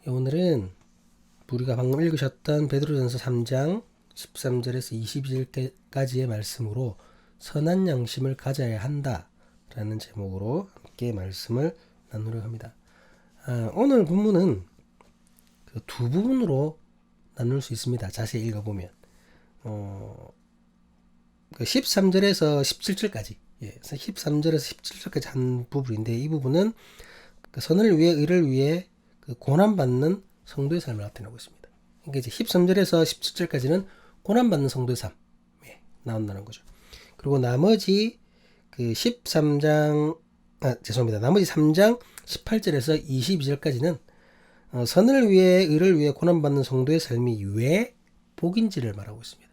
오늘은 우리가 방금 읽으셨던 베드로전서 3장 13절에서 22절까지의 말씀으로 선한 양심을 가져야 한다라는 제목으로 함께 말씀을 나누려고 합니다. 오늘 본문은 두 부분으로 나눌 수 있습니다. 자세히 읽어보면 13절에서 17절까지 13절에서 17절까지 한 부분인데, 이 부분은 선을 위해 의를 위해 고난받는 성도의 삶을 나타내고 있습니다. 그러니까 이제 13절에서 17절까지는 고난받는 성도의 삶 나온다는 거죠. 그리고 나머지 나머지 3장 18절에서 22절까지는 선을 위해 의를 위해 고난받는 성도의 삶이 왜 복인지를 말하고 있습니다.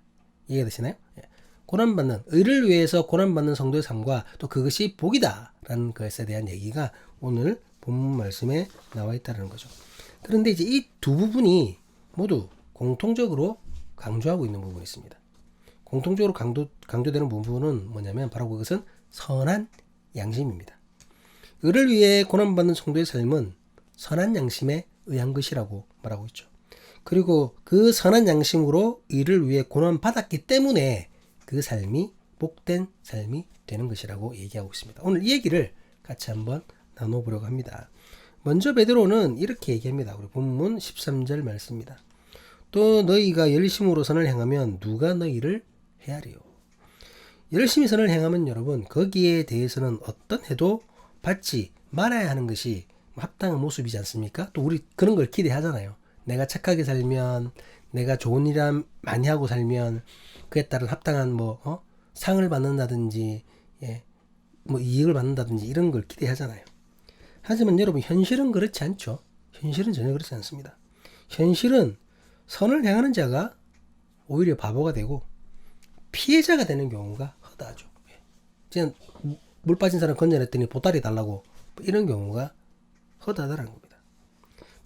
이해가 되시나요? 고난받는, 의를 위해서 고난받는 성도의 삶과 또 그것이 복이다라는 것에 대한 얘기가 오늘 본문 말씀에 나와 있다는 거죠. 그런데 이제 이 두 부분이 모두 공통적으로 강조하고 있는 부분이 있습니다. 공통적으로 강조되는 부분은 뭐냐면 바로 그것은 선한 양심입니다. 의를 위해 고난받는 성도의 삶은 선한 양심에 의한 것이라고 말하고 있죠. 그리고 그 선한 양심으로 의를 위해 고난받았기 때문에 그 삶이 복된 삶이 되는 것이라고 얘기하고 있습니다. 오늘 이 얘기를 같이 한번 나눠보려고 합니다. 먼저 베드로는 이렇게 얘기합니다. 우리 본문 13절 말씀입니다. 또 너희가 열심으로 선을 행하면 누가 너희를 헤아리요. 열심히 선을 행하면 여러분, 거기에 대해서는 어떤 해도 받지 말아야 하는 것이 합당한 모습이지 않습니까? 또 우리 그런 걸 기대하잖아요. 내가 착하게 살면, 내가 좋은 일 많이 하고 살면 그에 따른 합당한 상을 받는다든지 이익을 받는다든지 이런 걸 기대하잖아요. 하지만 여러분, 현실은 그렇지 않죠. 현실은 전혀 그렇지 않습니다. 현실은 선을 행하는 자가 오히려 바보가 되고 피해자가 되는 경우가 허다하죠. 그냥 물 빠진 사람 건져냈더니 보따리 달라고 이런 경우가 허다하다는 겁니다.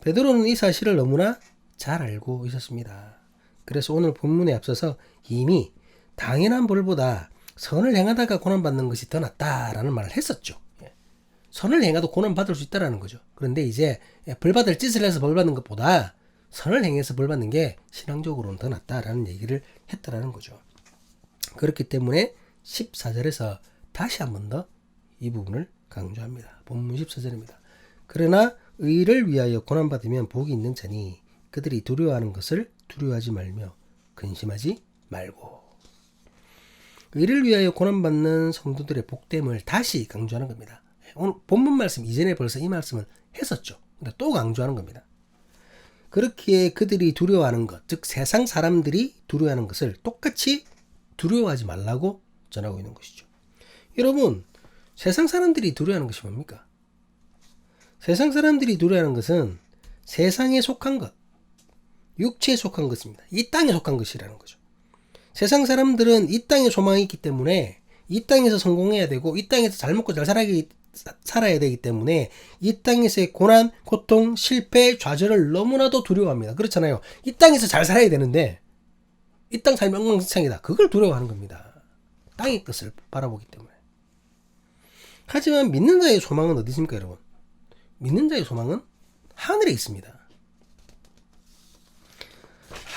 베드로는 이 사실을 너무나 잘 알고 있었습니다. 그래서 오늘 본문에 앞서서 이미 당연한 벌보다 선을 행하다가 고난받는 것이 더 낫다라는 말을 했었죠. 선을 행해도 고난받을 수 있다는 거죠. 그런데 이제 벌받을 짓을 해서 벌받는 것보다 선을 행해서 벌받는 게 신앙적으로는 더 낫다라는 얘기를 했다라는 거죠. 그렇기 때문에 14절에서 다시 한 번 더 이 부분을 강조합니다. 본문 14절입니다. 그러나 의를 위하여 고난받으면 복이 있는 자니 그들이 두려워하는 것을 두려워하지 말며 근심하지 말고. 의를 위하여 고난받는 성도들의 복됨을 다시 강조하는 겁니다. 오늘 본문 말씀 이전에 벌써 이 말씀을 했었죠. 근데 또 강조하는 겁니다. 그렇기에 그들이 두려워하는 것, 즉 세상 사람들이 두려워하는 것을 똑같이 두려워하지 말라고 전하고 있는 것이죠. 여러분, 세상 사람들이 두려워하는 것이 뭡니까? 세상 사람들이 두려워하는 것은 세상에 속한 것, 육체에 속한 것입니다. 이 땅에 속한 것이라는 거죠. 세상 사람들은 이 땅에 소망이 있기 때문에 이 땅에서 성공해야 되고 이 땅에서 잘 먹고 잘 살아야 되기 때문에 이 땅에서의 고난, 고통, 실패, 좌절을 너무나도 두려워합니다. 그렇잖아요. 이 땅에서 잘 살아야 되는데 이 땅 삶이 엉망진창이다. 그걸 두려워하는 겁니다. 땅의 것을 바라보기 때문에. 하지만 믿는 자의 소망은 어디 있습니까, 여러분? 믿는 자의 소망은 하늘에 있습니다.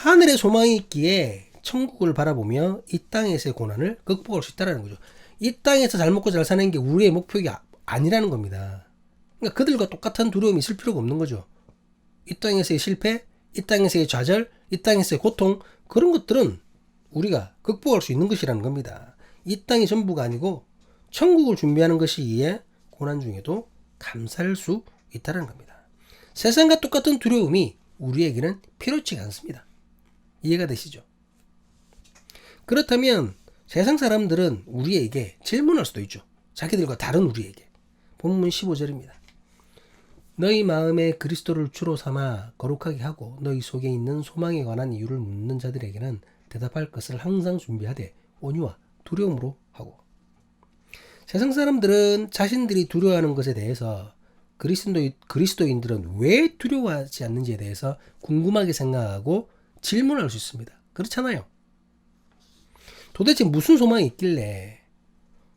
하늘에 소망이 있기에 천국을 바라보며 이 땅에서의 고난을 극복할 수 있다는 거죠. 이 땅에서 잘 먹고 잘 사는 게 우리의 목표가 아니라는 겁니다. 그러니까 그들과 똑같은 두려움이 있을 필요가 없는 거죠. 이 땅에서의 실패, 이 땅에서의 좌절, 이 땅에서의 고통, 그런 것들은 우리가 극복할 수 있는 것이라는 겁니다. 이 땅이 전부가 아니고 천국을 준비하는 것이기에 고난 중에도 감사할 수 있다는 겁니다. 세상과 똑같은 두려움이 우리에게는 필요치 않습니다. 이해가 되시죠? 그렇다면 세상 사람들은 우리에게 질문할 수도 있죠. 자기들과 다른 우리에게. 본문 15절입니다. 너희 마음에 그리스도를 주로 삼아 거룩하게 하고 너희 속에 있는 소망에 관한 이유를 묻는 자들에게는 대답할 것을 항상 준비하되 온유와 두려움으로 하고. 세상 사람들은 자신들이 두려워하는 것에 대해서 그리스도인들은 왜 두려워하지 않는지에 대해서 궁금하게 생각하고 질문할 수 있습니다. 그렇잖아요. 도대체 무슨 소망이 있길래,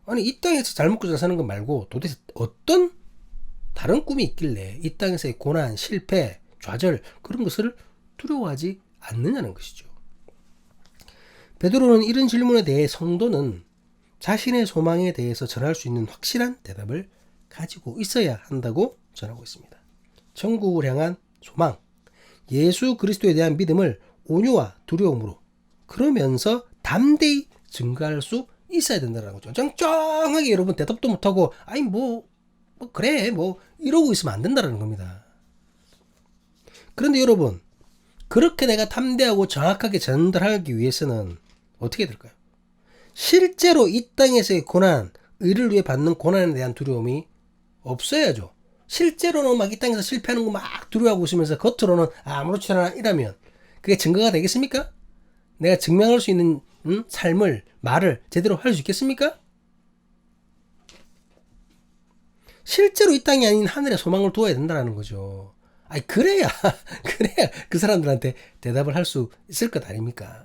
아니 이 땅에서 잘 먹고 잘 사는 것 말고 도대체 어떤 다른 꿈이 있길래 이 땅에서의 고난, 실패, 좌절 그런 것을 두려워하지 않느냐는 것이죠. 베드로는 이런 질문에 대해 성도는 자신의 소망에 대해서 전할 수 있는 확실한 대답을 가지고 있어야 한다고 전하고 있습니다. 천국을 향한 소망, 예수 그리스도에 대한 믿음을 온유와 두려움으로 그러면서 담대히 증거할 수 있어야 된다는 거죠. 쩡쩡하게 여러분 대답도 못하고 아니 그래 이러고 있으면 안 된다는 겁니다. 그런데 여러분 그렇게 내가 담대하고 정확하게 전달하기 위해서는 어떻게 될까요? 실제로 이 땅에서의 고난, 의를 위해 받는 고난에 대한 두려움이 없어야죠. 실제로는 막 이 땅에서 실패하는 거 막 두려워하고 있으면서 겉으로는 아무렇지 않아 이라면 그게 증거가 되겠습니까? 내가 증명할 수 있는 삶을, 말을 제대로 할 수 있겠습니까? 실제로 이 땅이 아닌 하늘에 소망을 두어야 된다는 거죠. 아니 그래야 그 사람들한테 대답을 할 수 있을 것 아닙니까?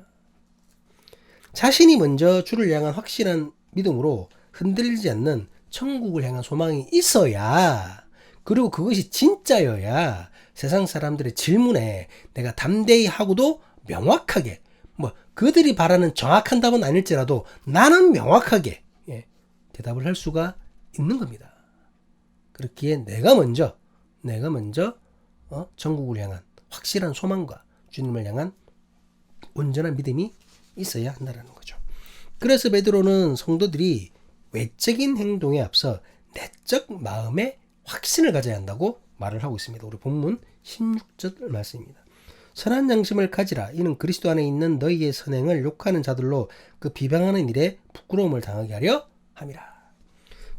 자신이 먼저 주를 향한 확실한 믿음으로 흔들리지 않는 천국을 향한 소망이 있어야, 그리고 그것이 진짜여야 세상 사람들의 질문에 내가 담대히 하고도 명확하게, 그들이 바라는 정확한 답은 아닐지라도 나는 명확하게 대답을 할 수가 있는 겁니다. 그렇기에 내가 먼저 천국을 향한 확실한 소망과 주님을 향한 온전한 믿음이 있어야 한다는 거죠. 그래서 베드로는 성도들이 외적인 행동에 앞서 내적 마음의 확신을 가져야 한다고 말을 하고 있습니다. 우리 본문 16절 말씀입니다. 선한 양심을 가지라. 이는 그리스도 안에 있는 너희의 선행을 욕하는 자들로 그 비방하는 일에 부끄러움을 당하게 하려 함이라.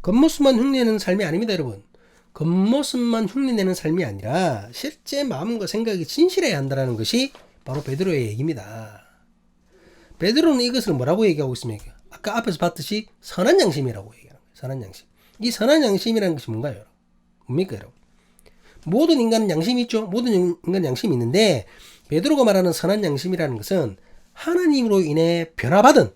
겉모습만 흉내내는 삶이 아닙니다, 여러분. 겉모습만 흉내내는 삶이 아니라 실제 마음과 생각이 진실해야 한다는 것이 바로 베드로의 얘기입니다. 베드로는 이것을 뭐라고 얘기하고 있습니까? 아까 앞에서 봤듯이 선한 양심이라고 얘기하는 거예요. 선한 양심. 이 선한 양심이라는 것이 뭔가요, 여러분? 뭡니까, 여러분? 모든 인간은 양심이 있죠. 모든 인간은 양심이 있는데 베드로가 말하는 선한 양심이라는 것은 하나님으로 인해 변화받은,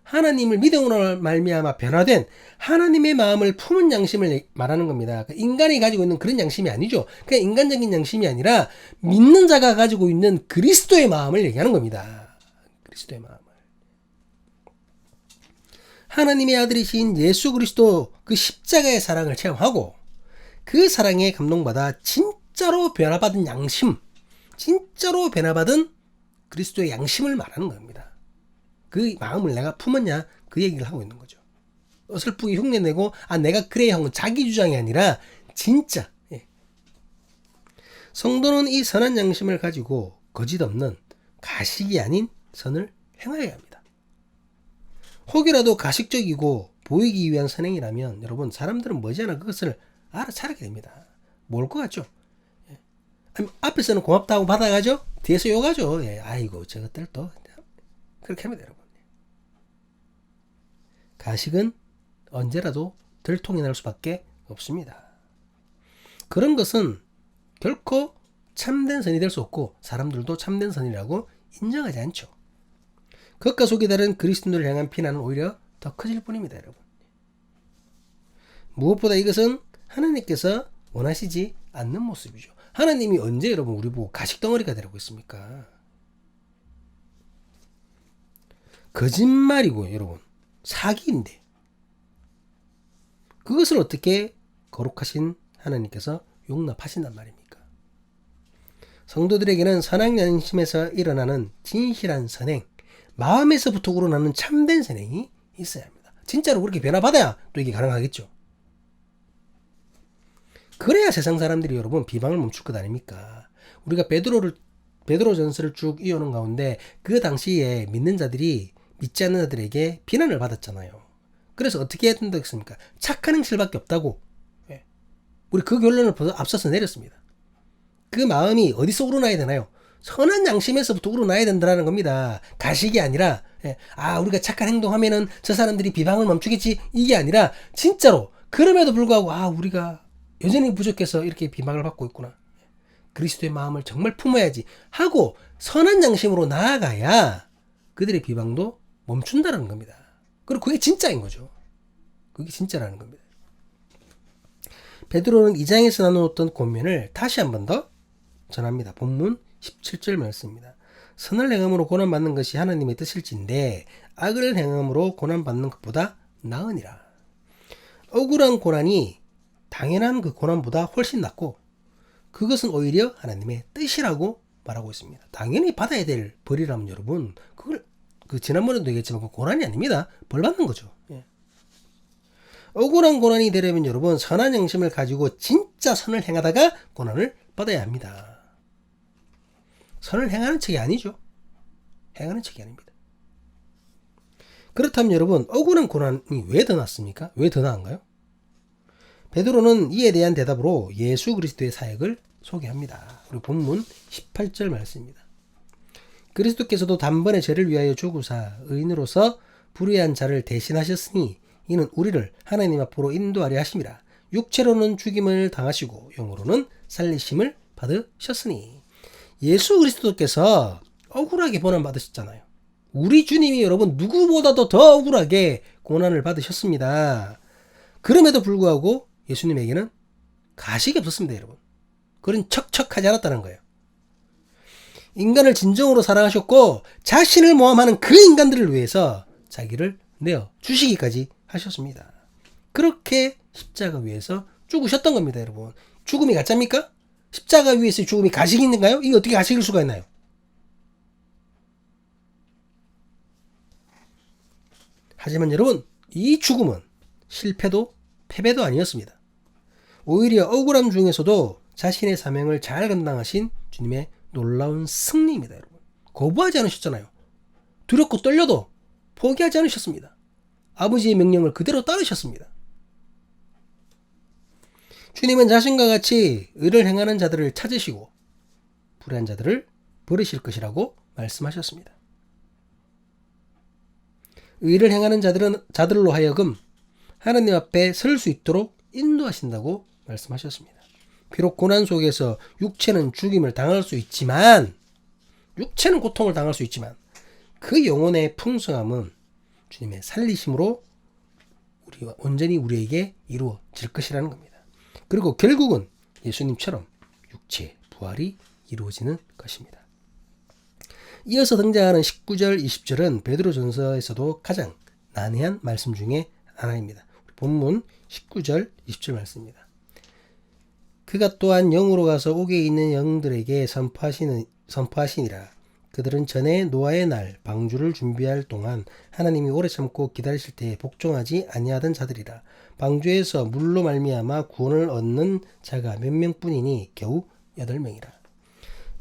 하나님을 믿음으로 말미암아 변화된 하나님의 마음을 품은 양심을 말하는 겁니다. 인간이 가지고 있는 그런 양심이 아니죠. 그냥 인간적인 양심이 아니라 믿는 자가 가지고 있는 그리스도의 마음을 얘기하는 겁니다. 그리스도의 마음을. 하나님의 아들이신 예수 그리스도 그 십자가의 사랑을 체험하고 그 사랑에 감동받아 진짜로 변화받은 양심, 진짜로 변화받은 그리스도의 양심을 말하는 겁니다. 그 마음을 내가 품었냐, 그 얘기를 하고 있는 거죠. 어설프게 흉내내고 내가 그래 하는 자기 주장이 아니라 진짜. 성도는 이 선한 양심을 가지고 거짓 없는 가식이 아닌 선을 행하여야 합니다. 혹이라도 가식적이고 보이기 위한 선행이라면 여러분 사람들은 머지않아 그것을 알아차리게 됩니다. 뭘 것 같죠? 앞에서는 고맙다고 받아가죠? 뒤에서 욕하죠. 아이고 저것들 또 그렇게 합니다, 여러분. 가식은 언제라도 들통이 날 수밖에 없습니다. 그런 것은 결코 참된 선이 될 수 없고 사람들도 참된 선이라고 인정하지 않죠. 그것과 속이 다른 그리스도를 향한 비난은 오히려 더 커질 뿐입니다, 여러분. 무엇보다 이것은 하나님께서 원하시지 않는 모습이죠. 하나님이 언제 여러분 우리 보고 가식덩어리가 되라고 했습니까? 거짓말이고 여러분 사기인데 그것을 어떻게 거룩하신 하나님께서 용납하신단 말입니까? 성도들에게는 선한 양심에서 일어나는 진실한 선행, 마음에서부터 우러나는 참된 선행이 있어야 합니다. 진짜로 그렇게 변화받아야 또 이게 가능하겠죠. 그래야 세상 사람들이 여러분 비방을 멈출 것 아닙니까? 우리가 베드로 전서를 쭉 이어오는 가운데 그 당시에 믿는 자들이 믿지 않는 자들에게 비난을 받았잖아요. 그래서 어떻게 해야 된다겠습니까? 착한 행실밖에 없다고. 우리 그 결론을 앞서서 내렸습니다. 그 마음이 어디서 우러나야 되나요? 선한 양심에서부터 우러나야 된다는 겁니다. 가식이 아니라 우리가 착한 행동하면은 저 사람들이 비방을 멈추겠지 이게 아니라 진짜로 그럼에도 불구하고 우리가 여전히 부족해서 이렇게 비방을 받고 있구나. 그리스도의 마음을 정말 품어야지 하고 선한 양심으로 나아가야 그들의 비방도 멈춘다는 겁니다. 그리고 그게 진짜인 거죠. 그게 진짜라는 겁니다. 베드로는 2장에서 나누었던 권면을 다시 한 번 더 전합니다. 본문 17절 말씀입니다. 선을 행함으로 고난받는 것이 하나님의 뜻일진데 악을 행함으로 고난받는 것보다 나으니라. 억울한 고난이 당연한 그 고난보다 훨씬 낫고 그것은 오히려 하나님의 뜻이라고 말하고 있습니다. 당연히 받아야 될 벌이라면 여러분 그걸 지난번에도 얘기했지만 그 고난이 아닙니다. 벌 받는 거죠. 예. 억울한 고난이 되려면 여러분 선한 영심을 가지고 진짜 선을 행하다가 고난을 받아야 합니다. 선을 행하는 척이 아니죠. 행하는 척이 아닙니다. 그렇다면 여러분 억울한 고난이 왜 더 낫습니까? 왜 더 나은가요? 베드로는 이에 대한 대답으로 예수 그리스도의 사역을 소개합니다. 그리고 본문 18절 말씀입니다. 그리스도께서도 단번에 죄를 위하여 죽으사 의인으로서 불의한 자를 대신하셨으니 이는 우리를 하나님 앞으로 인도하려 하심이라. 육체로는 죽임을 당하시고 영으로는 살리심을 받으셨으니. 예수 그리스도께서 억울하게 고난 받으셨잖아요. 우리 주님이 여러분 누구보다도 더 억울하게 고난을 받으셨습니다. 그럼에도 불구하고 예수님에게는 가식이 없었습니다, 여러분. 그런 척척하지 않았다는 거예요. 인간을 진정으로 사랑하셨고 자신을 모함하는 그 인간들을 위해서 자기를 내어 주시기까지 하셨습니다. 그렇게 십자가 위에서 죽으셨던 겁니다, 여러분. 죽음이 가짜입니까? 십자가 위에서의 죽음이 가식이 있는가요? 이게 어떻게 가식일 수가 있나요? 하지만 여러분, 이 죽음은 실패도 패배도 아니었습니다. 오히려 억울함 중에서도 자신의 사명을 잘 감당하신 주님의 놀라운 승리입니다, 여러분. 거부하지 않으셨잖아요. 두렵고 떨려도 포기하지 않으셨습니다. 아버지의 명령을 그대로 따르셨습니다. 주님은 자신과 같이 의를 행하는 자들을 찾으시고 불의한 자들을 버리실 것이라고 말씀하셨습니다. 의를 행하는 자들로 하여금 하나님 앞에 설 수 있도록 인도하신다고 말씀하셨습니다. 비록 고난 속에서 육체는 죽임을 당할 수 있지만, 육체는 고통을 당할 수 있지만 그 영혼의 풍성함은 주님의 살리심으로 우리와 온전히 우리에게 이루어질 것이라는 겁니다. 그리고 결국은 예수님처럼 육체의 부활이 이루어지는 것입니다. 이어서 등장하는 19절, 20절은 베드로전서에서도 가장 난해한 말씀 중에 하나입니다. 본문 19절, 20절 말씀입니다. 그가 또한 영으로 가서 옥에 있는 영들에게 선포하시니라. 그들은 전에 노아의 날 방주를 준비할 동안 하나님이 오래 참고 기다리실 때에 복종하지 아니하던 자들이라. 방주에서 물로 말미암아 구원을 얻는 자가 몇 명뿐이니 겨우 8명이라.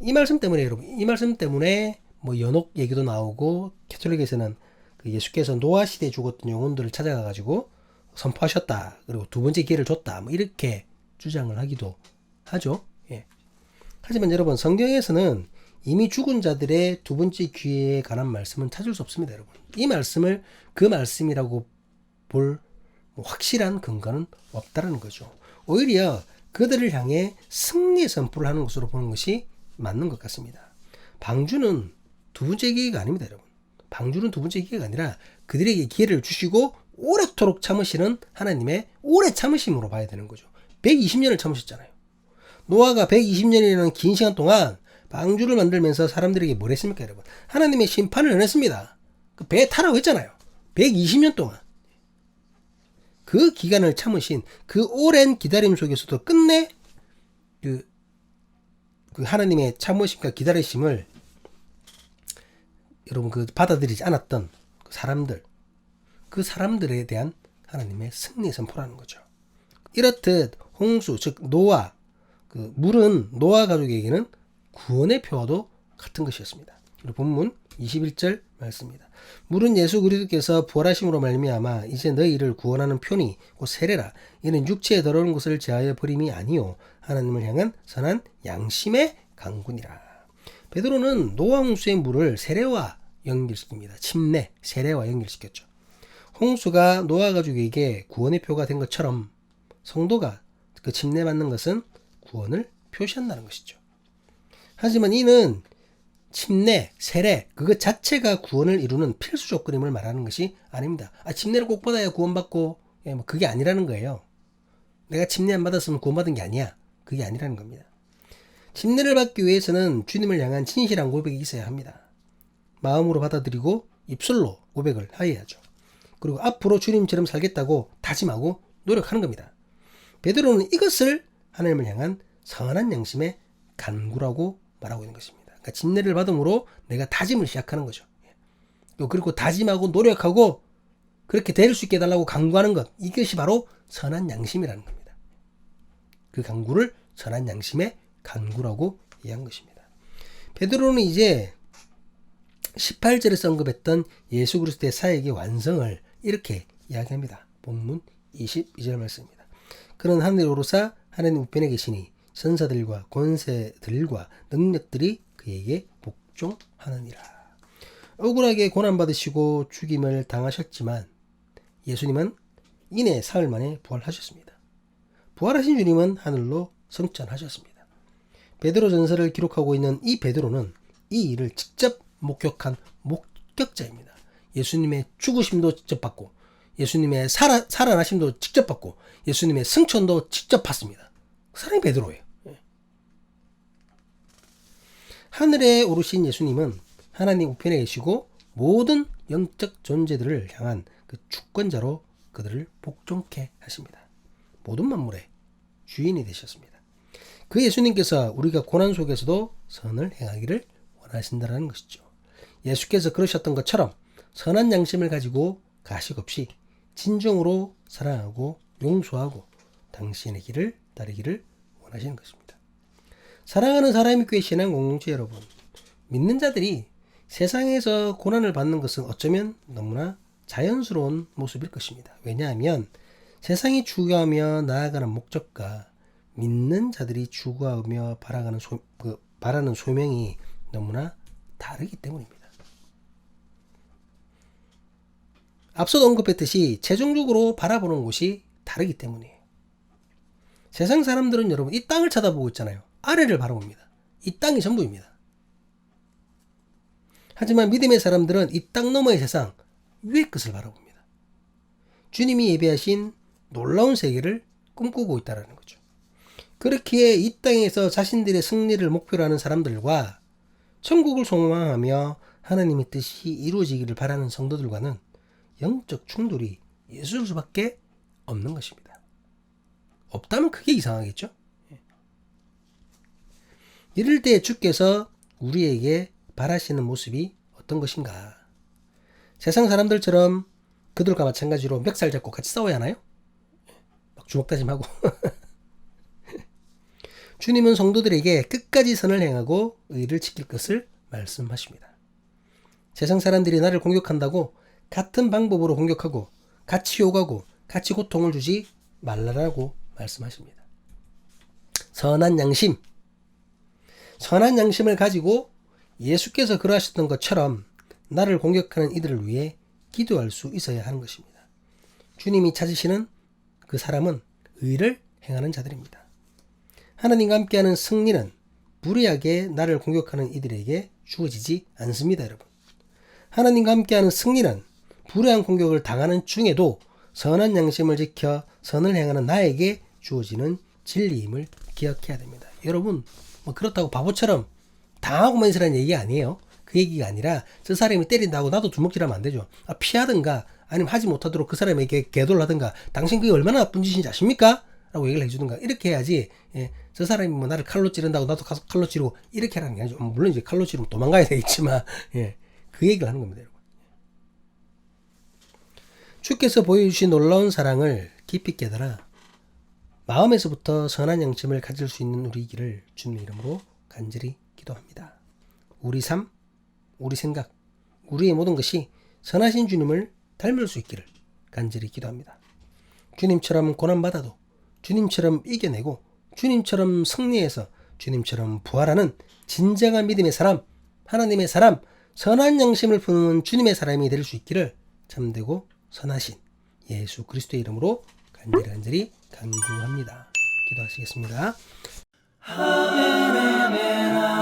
이 말씀 때문에 여러분, 이 말씀 때문에 뭐 연옥 얘기도 나오고 캐톨릭에서는 그 예수께서 노아 시대에 죽었던 영혼들을 찾아가 가지고 선포하셨다. 그리고 두 번째 기회를 줬다. 뭐 이렇게 주장을 하기도 하죠. 예. 하지만 여러분 성경에서는 이미 죽은 자들의 두 번째 기회에 관한 말씀은 찾을 수 없습니다, 여러분. 이 말씀을 그 말씀이라고 볼 확실한 근거는 없다는 거죠. 오히려 그들을 향해 승리의 선포를 하는 것으로 보는 것이 맞는 것 같습니다. 방주는 두 번째 기회가 아닙니다, 여러분. 방주는 두 번째 기회가 아니라 그들에게 기회를 주시고 오래도록 참으시는 하나님의 오래 참으심으로 봐야 되는 거죠. 120년을 참으셨잖아요. 노아가 120년이라는 긴 시간 동안 방주를 만들면서 사람들에게 뭘 했습니까, 여러분? 하나님의 심판을 내렸습니다. 그 배 타라고 했잖아요. 120년 동안. 그 기간을 참으신 그 오랜 기다림 속에서도 끝내 그 하나님의 참으심과 기다리심을 여러분 그 받아들이지 않았던 그 사람들에 대한 하나님의 승리의 선포라는 거죠. 이렇듯 홍수, 즉 노아, 그 물은 노아 가족에게는 구원의 표와도 같은 것이었습니다. 그리고 본문 21절 말씀입니다. 물은 예수 그리스도께서 부활하심으로 말미암아 이제 너희를 구원하는 표니 곧 세례라. 이는 육체에 더러운 것을 제하여 버림이 아니요 하나님을 향한 선한 양심의 강군이라. 베드로는 노아 홍수의 물을 세례와 연결시킵니다. 침례, 세례와 연결시켰죠. 홍수가 노아 가족에게 구원의 표가 된 것처럼 성도가 그 침례 받는 것은 구원을 표시한다는 것이죠. 하지만 이는 침례, 세례 그것 자체가 구원을 이루는 필수 조건임을 말하는 것이 아닙니다. 침례를 꼭 받아야 구원받고 뭐 그게 아니라는 거예요. 내가 침례 안 받았으면 구원받은 게 아니야. 그게 아니라는 겁니다. 침례를 받기 위해서는 주님을 향한 진실한 고백이 있어야 합니다. 마음으로 받아들이고 입술로 고백을 하여야죠. 그리고 앞으로 주님처럼 살겠다고 다짐하고 노력하는 겁니다. 베드로는 이것을 하나님을 향한 선한 양심의 간구라고 말하고 있는 것입니다. 그러니까 침례를 받음으로 내가 다짐을 시작하는 거죠. 그리고 다짐하고 노력하고 그렇게 될 수 있게 해달라고 간구하는 것, 이것이 바로 선한 양심이라는 겁니다. 그 간구를 선한 양심의 간구라고 이해한 것입니다. 베드로는 이제 18절에서 언급했던 예수 그리스도의 사역의 완성을 이렇게 이야기합니다. 본문 22절 말씀입니다. 그런 하늘에 오르사 하나님 우편에 계시니 선사들과 권세들과 능력들이 그에게 복종하느니라. 억울하게 고난받으시고 죽임을 당하셨지만 예수님은 이내 사흘 만에 부활하셨습니다. 부활하신 주님은 하늘로 승천하셨습니다. 베드로 전서를 기록하고 있는 이 베드로는 이 일을 직접 목격한 목격자입니다. 예수님의 죽으심도 직접 받고 예수님의 살아나심도 직접 받고 예수님의 승천도 직접 받습니다. 그 사람이 베드로예요. 하늘에 오르신 예수님은 하나님 우편에 계시고 모든 영적 존재들을 향한 그 주권자로 그들을 복종케 하십니다. 모든 만물의 주인이 되셨습니다. 그 예수님께서 우리가 고난 속에서도 선을 행하기를 원하신다는 것이죠. 예수께서 그러셨던 것처럼 선한 양심을 가지고 가식 없이 진정으로 사랑하고 용서하고 당신의 길을 따르기를 원하시는 것입니다. 사랑하는 사람이 교회 신앙 공동체 여러분, 믿는 자들이 세상에서 고난을 받는 것은 어쩌면 너무나 자연스러운 모습일 것입니다. 왜냐하면 세상이 추구하며 나아가는 목적과 믿는 자들이 추구하며 바라는 소명이 너무나 다르기 때문입니다. 앞서도 언급했듯이 최종적으로 바라보는 곳이 다르기 때문이에요. 세상 사람들은 여러분 이 땅을 쳐다보고 있잖아요. 아래를 바라봅니다. 이 땅이 전부입니다. 하지만 믿음의 사람들은 이 땅 너머의 세상 위의 것을 바라봅니다. 주님이 예비하신 놀라운 세계를 꿈꾸고 있다는 거죠. 그렇기에 이 땅에서 자신들의 승리를 목표로 하는 사람들과 천국을 소망하며 하나님의 뜻이 이루어지기를 바라는 성도들과는 영적 충돌이 있을 수밖에 없는 것입니다. 없다면 그게 이상하겠죠? 이럴 때 주께서 우리에게 바라시는 모습이 어떤 것인가? 세상 사람들처럼 그들과 마찬가지로 멱살 잡고 같이 싸워야 하나요? 막 주먹다짐하고 주님은 성도들에게 끝까지 선을 행하고 의를 지킬 것을 말씀하십니다. 세상 사람들이 나를 공격한다고 같은 방법으로 공격하고 같이 욕하고 같이 고통을 주지 말라라고 말씀하십니다. 선한 양심을 가지고 예수께서 그러하셨던 것처럼 나를 공격하는 이들을 위해 기도할 수 있어야 하는 것입니다. 주님이 찾으시는 그 사람은 의를 행하는 자들입니다. 하나님과 함께하는 승리는 무리하게 나를 공격하는 이들에게 주어지지 않습니다, 여러분. 하나님과 함께하는 승리는 불의한 공격을 당하는 중에도 선한 양심을 지켜 선을 행하는 나에게 주어지는 진리임을 기억해야 됩니다. 여러분, 그렇다고 바보처럼 당하고만 있으라는 얘기 아니에요. 그 얘기가 아니라 저 사람이 때린다고 나도 주먹질하면 안 되죠. 피하든가 아니면 하지 못하도록 그 사람에게 계도를 하든가 당신 그게 얼마나 나쁜 짓인지 아십니까? 라고 얘기를 해주든가 이렇게 해야지. 저 사람이 뭐 나를 칼로 찌른다고 나도 가서 칼로 찌르고 이렇게 하라는 게 아니죠. 물론 이제 칼로 찌르면 도망가야 되겠지만 그 얘기를 하는 겁니다, 여러분. 주께서 보여주신 놀라운 사랑을 깊이 깨달아 마음에서부터 선한 양심을 가질 수 있는 우리이기를 주님의 이름으로 간절히 기도합니다. 우리 삶, 우리 생각, 우리의 모든 것이 선하신 주님을 닮을 수 있기를 간절히 기도합니다. 주님처럼 고난받아도 주님처럼 이겨내고 주님처럼 승리해서 주님처럼 부활하는 진정한 믿음의 사람, 하나님의 사람, 선한 양심을 품은 주님의 사람이 될 수 있기를 참되고 선하신 예수 그리스도의 이름으로 간절히 간구합니다. 기도하시겠습니다. 아멘, 아멘, 아멘.